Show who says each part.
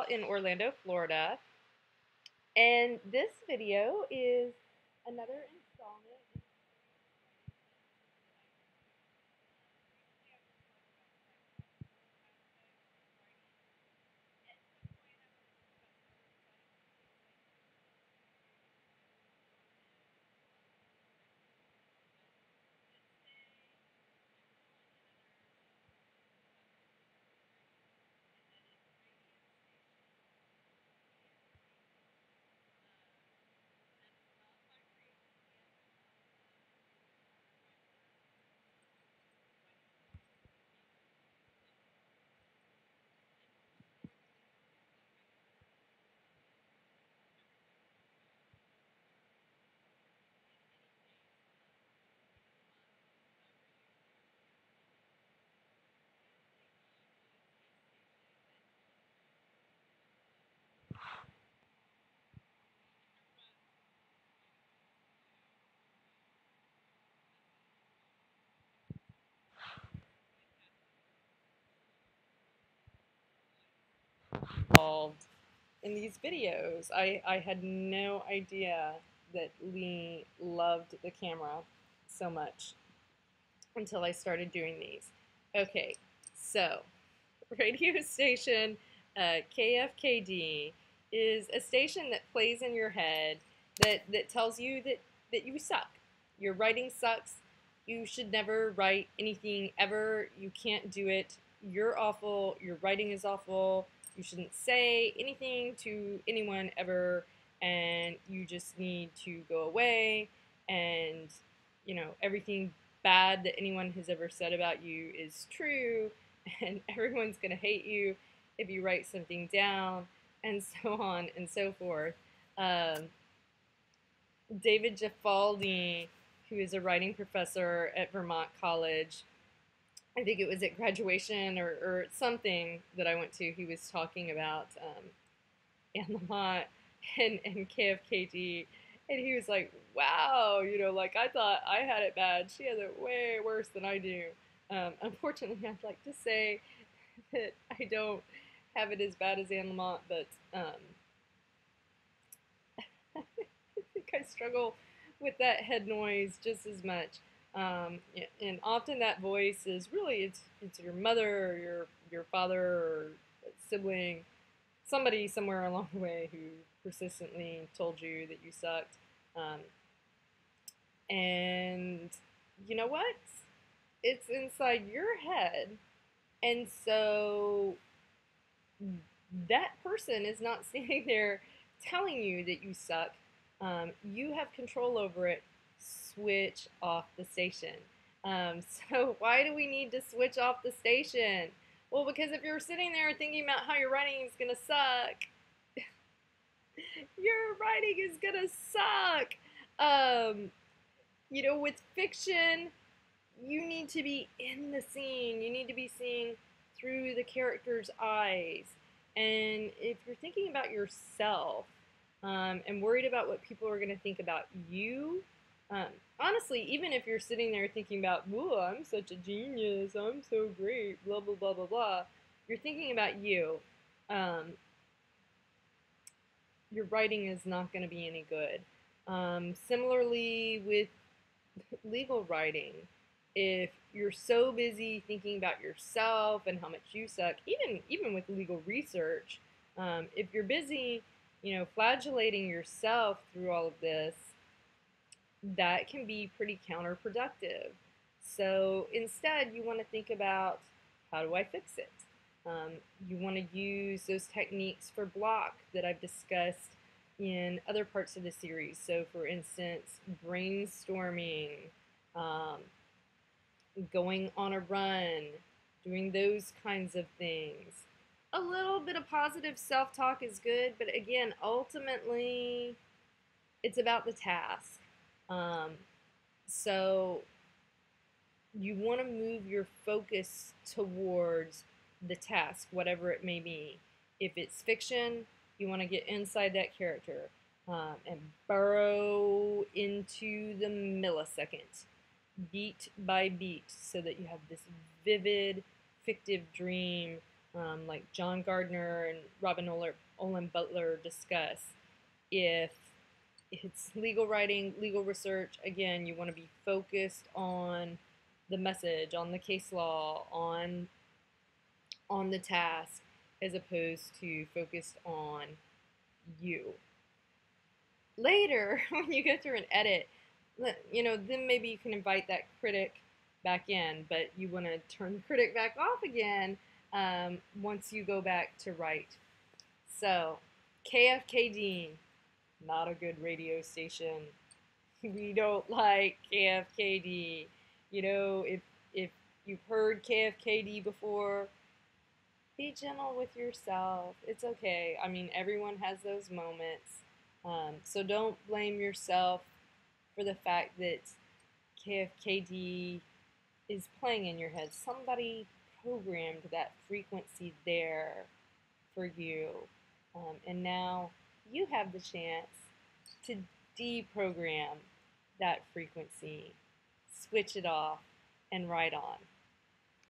Speaker 1: in Orlando, Florida. And this video is another installment. Involved in these videos. I had no idea that Lee loved the camera so much until I started doing these. Okay, so radio station KFKD is a station that plays in your head that tells you that you suck. Your writing sucks. You should never write anything ever. You can't do it. You're awful. Your writing is awful. You shouldn't say anything to anyone ever, and you just need to go away. And, everything bad that anyone has ever said about you is true, and everyone's going to hate you if you write something down, and so on and so forth. Um, David Gefaldi, who is a writing professor at Vermont College, I think it was at graduation or something that I went to, he was talking about Anne Lamott and KFKD, and he was like, wow, like I thought I had it bad. She has it way worse than I do. Unfortunately, I'd like to say that I don't have it as bad as Anne Lamott, but I think I struggle with that head noise just as much. And often that voice is really it's your mother or your father or sibling, somebody somewhere along the way who persistently told you that you sucked. Um, and you know what? It's inside your head, and so that person is not standing there telling you that you suck. You have control over it. Switch off the station. So why do we need to switch off the station? Well, because if you're sitting there thinking about how your writing is going to suck, your writing is going to suck. With fiction, you need to be in the scene. You need to be seeing through the character's eyes. And if you're thinking about yourself and worried about what people are going to think about you, um, honestly, even if you're sitting there thinking about, whoa, I'm such a genius, I'm so great, blah, blah, blah, blah, blah, you're thinking about you. Um, your writing is not going to be any good. Similarly, with legal writing, if you're so busy thinking about yourself and how much you suck, even with legal research, if you're busy, flagellating yourself through all of this, that can be pretty counterproductive. So instead, you want to think about, how do I fix it? You want to use those techniques for block that I've discussed in other parts of the series. So, for instance, brainstorming, um, going on a run, doing those kinds of things. A little bit of positive self talk is good, but again, ultimately, it's about the task. Um, so, you want to move your focus towards the task, whatever it may be. If it's fiction, you want to get inside that character and burrow into the millisecond, beat by beat, so that you have this vivid, fictive dream like John Gardner and Robin Olin Butler discuss. If it's legal writing, legal research, again, you want to be focused on the message, on the case law, on the task, as opposed to focused on you. Later, when you go through and edit, then maybe you can invite that critic back in, but you want to turn the critic back off again once you go back to write. So, KFKD, not a good radio station. We don't like KFKD. If you've heard KFKD before, be gentle with yourself. It's okay. I mean, everyone has those moments. So don't blame yourself for the fact that KFKD is playing in your head. Somebody programmed that frequency there for you. And now you have the chance to deprogram that frequency, switch it off, and write on.